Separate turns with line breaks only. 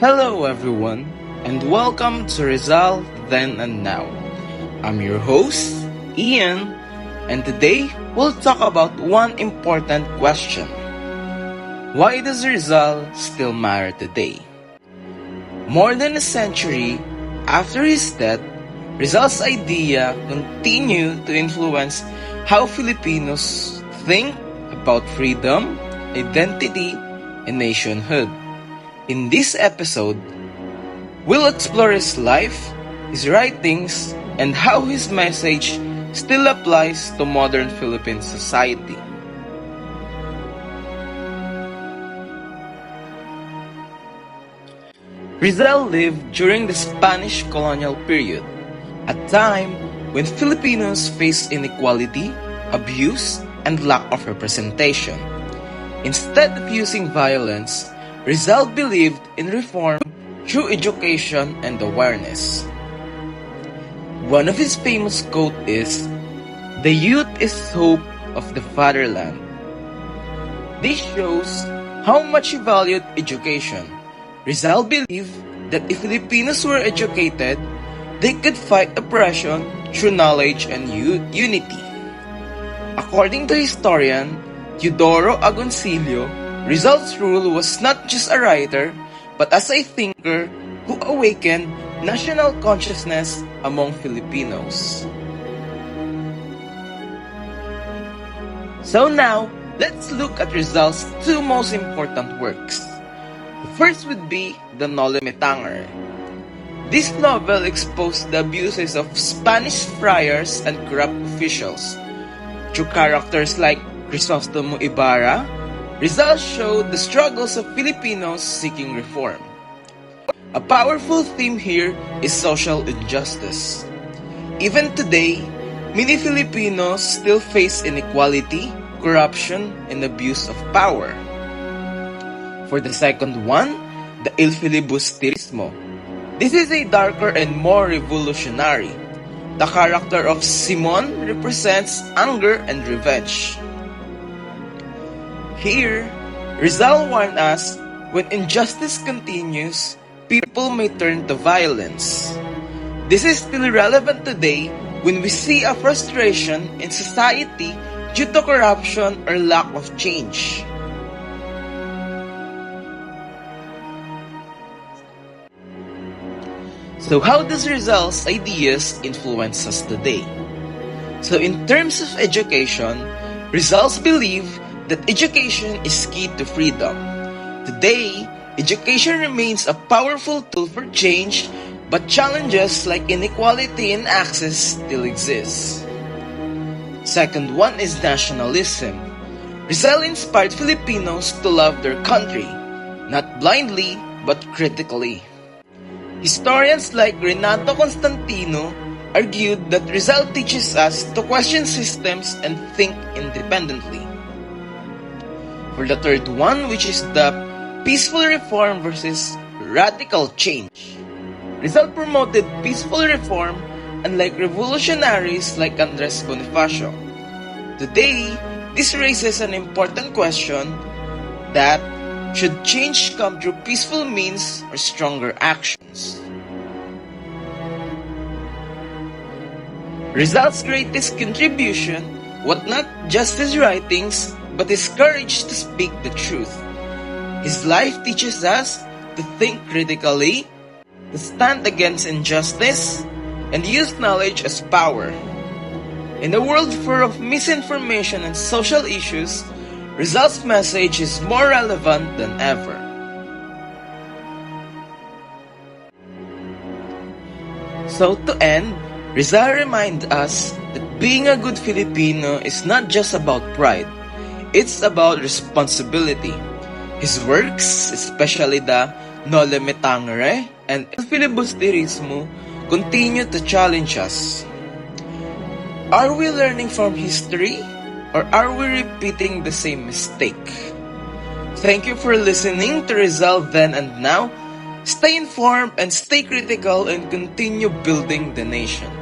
Hello everyone, and welcome to Rizal Then and Now. I'm your host, Ian, and today we'll talk about one important question. Why does Rizal still matter today? More than a century after his death, Rizal's idea continue to influence how Filipinos think about freedom, identity, and nationhood. In this episode, we'll explore his life, his writings, and how his message still applies to modern Philippine society. Rizal lived during the Spanish colonial period, a time when Filipinos faced inequality, abuse, and lack of representation. Instead of using violence, Rizal believed in reform through education and awareness. One of his famous quotes is, "The youth is hope of the fatherland." This shows how much he valued education. Rizal believed that if Filipinos were educated, they could fight oppression through knowledge and unity. According to historian Teodoro Agoncillo, Rizal's rule was not just a writer, but as a thinker who awakened national consciousness among Filipinos. So now, let's look at Rizal's two most important works. The first would be the Noli Me Tangere. This novel exposed the abuses of Spanish friars and corrupt officials. Through characters like Crisostomo Ibarra, Rizal showed the struggles of Filipinos seeking reform. A powerful theme here is social injustice. Even today, many Filipinos still face inequality, corruption, and abuse of power. For the second one, the Il Filibusterismo. This is a darker and more revolutionary. The character of Simon represents anger and revenge. Here, Rizal warned us, when injustice continues, people may turn to violence. This is still relevant today when we see a frustration in society due to corruption or lack of change. So how does Rizal's ideas influence us today? So in terms of education, Rizal's believe that education is key to freedom. Today, education remains a powerful tool for change, but challenges like inequality and access still exist. Second one is nationalism. Rizal inspired Filipinos to love their country, not blindly, but critically. Historians like Renato Constantino argued that Rizal teaches us to question systems and think independently. For the third one, which is the peaceful reform versus radical change, Rizal promoted peaceful reform unlike revolutionaries like Andres Bonifacio. Today, this raises an important question that should change come through peaceful means or stronger actions? Rizal's greatest contribution was not just his writings, but his courage to speak the truth. His life teaches us to think critically, to stand against injustice, and use knowledge as power. In a world full of misinformation and social issues, Rizal's message is more relevant than ever. So to end, Rizal reminds us that being a good Filipino is not just about pride. It's about responsibility. His works, especially the Noli Me Tangere and El Filibusterismo, continue to challenge us. Are we learning from history, or are we repeating the same mistake? Thank you for listening to Rizal Then and Now. Stay informed and stay critical and continue building the nation.